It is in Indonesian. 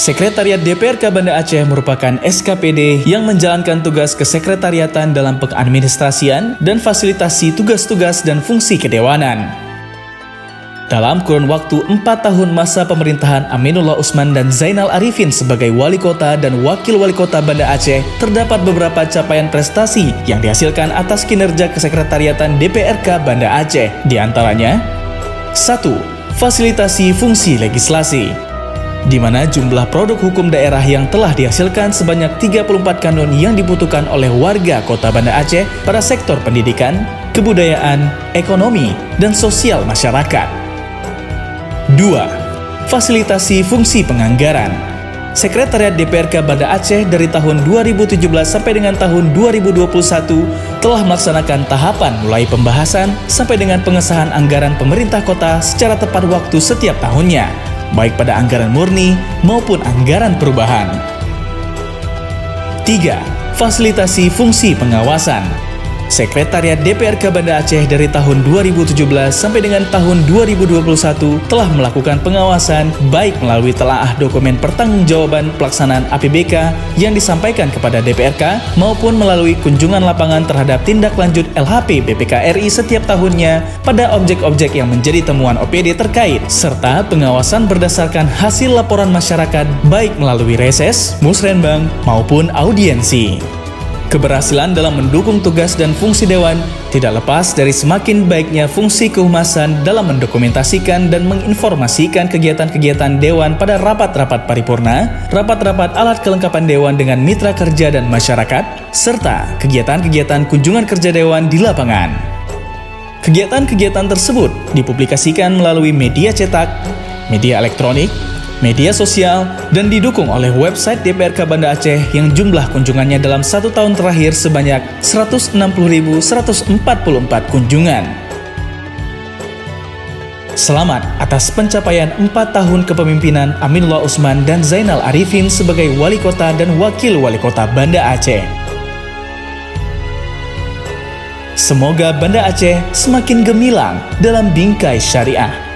Sekretariat DPRK Banda Aceh merupakan SKPD yang menjalankan tugas kesekretariatan dalam pengadministrasian dan fasilitasi tugas-tugas dan fungsi kedewanan. Dalam kurun waktu 4 tahun masa pemerintahan Aminullah Usman dan Zainal Arifin sebagai wali kota dan wakil wali kota Banda Aceh, terdapat beberapa capaian prestasi yang dihasilkan atas kinerja kesekretariatan DPRK Banda Aceh. Di antaranya, 1. Fasilitasi fungsi legislasi, di mana jumlah produk hukum daerah yang telah dihasilkan sebanyak 34 kanun yang dibutuhkan oleh warga kota Banda Aceh pada sektor pendidikan, kebudayaan, ekonomi, dan sosial masyarakat. 2. Fasilitasi fungsi penganggaran. Sekretariat DPRK Banda Aceh dari tahun 2017 sampai dengan tahun 2021 telah melaksanakan tahapan mulai pembahasan sampai dengan pengesahan anggaran pemerintah kota secara tepat waktu setiap tahunnya, baik pada anggaran murni maupun anggaran perubahan. 3. Fasilitasi fungsi pengawasan. Sekretariat DPRK Banda Aceh dari tahun 2017 sampai dengan tahun 2021 telah melakukan pengawasan baik melalui telaah dokumen pertanggungjawaban pelaksanaan APBK yang disampaikan kepada DPRK maupun melalui kunjungan lapangan terhadap tindak lanjut LHP BPK RI setiap tahunnya pada objek-objek yang menjadi temuan OPD terkait, serta pengawasan berdasarkan hasil laporan masyarakat baik melalui reses, musrenbang, maupun audiensi. Keberhasilan dalam mendukung tugas dan fungsi Dewan tidak lepas dari semakin baiknya fungsi kehumasan dalam mendokumentasikan dan menginformasikan kegiatan-kegiatan Dewan pada rapat-rapat paripurna, rapat-rapat alat kelengkapan Dewan dengan mitra kerja dan masyarakat, serta kegiatan-kegiatan kunjungan kerja Dewan di lapangan. Kegiatan-kegiatan tersebut dipublikasikan melalui media cetak, media elektronik, media sosial, dan didukung oleh website DPRK Banda Aceh yang jumlah kunjungannya dalam 1 tahun terakhir sebanyak 160.144 kunjungan. Selamat atas pencapaian 4 tahun kepemimpinan Aminullah Usman dan Zainal Arifin sebagai wali kota dan wakil wali kota Banda Aceh. Semoga Banda Aceh semakin gemilang dalam bingkai syariah.